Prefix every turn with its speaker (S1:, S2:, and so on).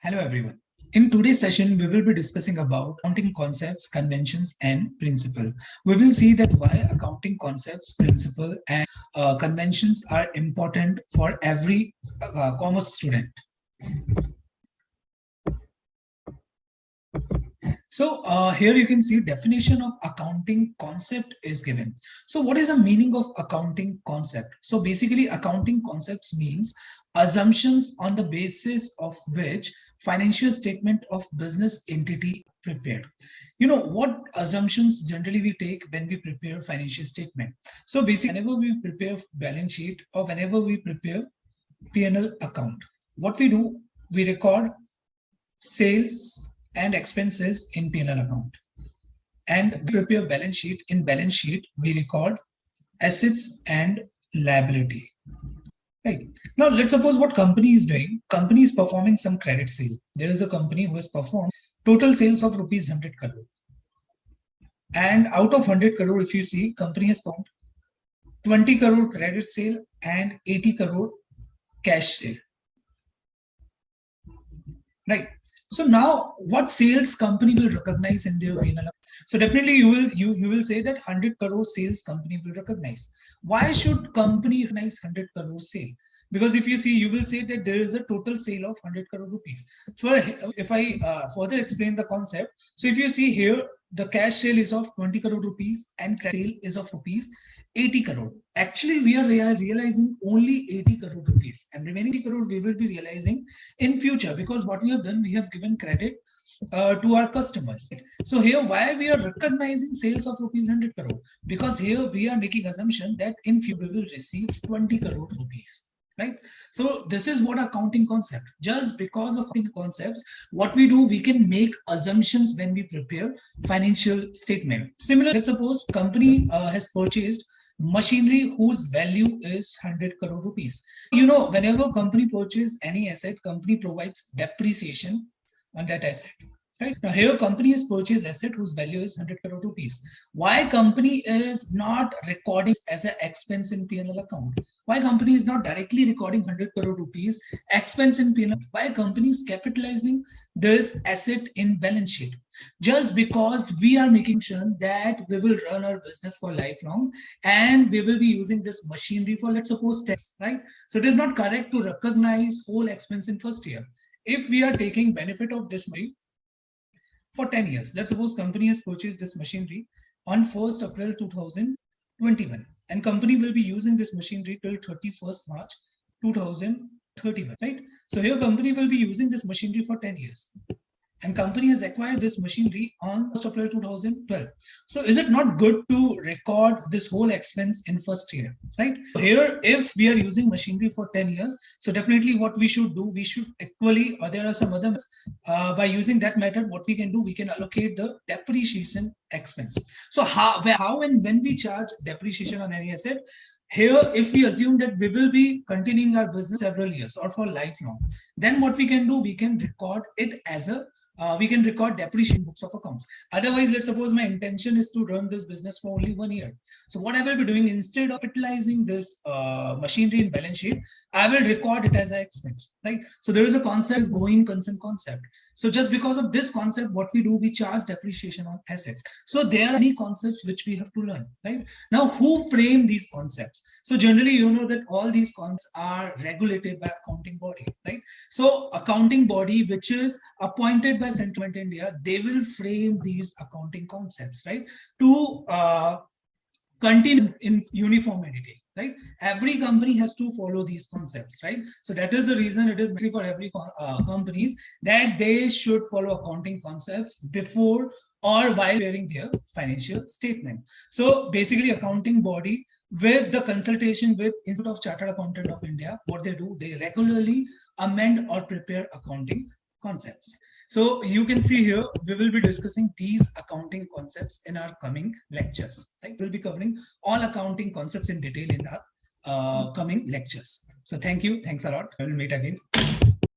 S1: Hello everyone. In today's session, we will be discussing about accounting concepts, conventions, and principle. We will see that why accounting concepts, principle, and conventions are important for every commerce student. So here you can see definition of accounting concept is given. So what is the meaning of accounting concept? So basically accounting concepts means assumptions on the basis of which financial statement of business entity prepared. You know what assumptions generally we take when we prepare financial statement. So basically whenever we prepare balance sheet or whenever we prepare P&L account, what we do, we record sales and expenses in P&L account. And we prepare balance sheet. In balance sheet, we record assets and liability. Right. Now, let's suppose what company is doing. Company is performing some credit sale. There is a company who has performed total sales of rupees 100 crore. And out of 100 crore, if you see, company has performed 20 crore credit sale and 80 crore cash sale. Right. So now what sales company will recognize in their P&L? So definitely you will say that 100 crore sales company will recognize. Why should company recognize 100 crore sale? Because if you see, you will say that there is a total sale of 100 crore rupees. So if I further explain the concept, so if you see here, the cash sale is of 20 crore rupees and sale is of rupees 80 crore. Actually, we are realizing only 80 crore rupees, and remaining 80 crore we will be realizing in future, because what we have done, we have given credit to our customers. So here, why we are recognizing sales of rupees 100 crore? Because here we are making assumption that in future we will receive 20 crore rupees. Right. So this is what accounting concept. Just because of concepts, what we do, we can make assumptions when we prepare financial statement. Similar, let's suppose company has purchased machinery whose value is 100 crore rupees. You know, whenever company purchases any asset, company provides depreciation on that asset. Right. Now here company has purchased asset whose value is 100 crore rupees. Why company is not recording as an expense in P&L account? Why company is not directly recording 100 crore rupees expense in P&L? Why company is capitalizing this asset in balance sheet? Just because we are making sure that we will run our business for lifelong and we will be using this machinery for, let's suppose, tests, right? So it is not correct to recognize whole expense in first year. If we are taking benefit of this money for 10 years, let's suppose company has purchased this machinery on 1st April 2021, and company will be using this machinery till 31st March 2031, right? So here company will be using this machinery for 10 years. And company has acquired this machinery on 1st April 2012. So is it not good to record this whole expense in first year, right? Here, if we are using machinery for 10 years, so definitely what we should do, we should equally, or there are some other by using that method, what we can do, we can allocate the depreciation expense. So how and when we charge depreciation on any asset? Here, if we assume that we will be continuing our business several years or for lifelong, then what we can do, we can record it as a we can record depreciation books of accounts. Otherwise, let's suppose my intention is to run this business for only 1 year. So what I will be doing, instead of capitalizing this machinery in balance sheet, I will record it as an expense, right? So there is a concept, going concern concept. So just because of this concept, what we do, we charge depreciation on assets. So there are many concepts which we have to learn, right? Now, who frame these concepts? So generally, you know that all these concepts are regulated by accounting body, right? So accounting body, which is appointed by Central Government India, they will frame these accounting concepts, right? To continue in uniformity, right? Every company has to follow these concepts, right? So that is the reason it is mandatory for every companies that they should follow accounting concepts before or while preparing their financial statement. So basically, accounting body, with the consultation with Institute of Chartered Accountant of India, what they do, they regularly amend or prepare accounting concepts. So you can see here, we will be discussing these accounting concepts in our coming lectures. Right? We'll be covering all accounting concepts in detail in our coming lectures. So thank you. Thanks a lot. I will meet again.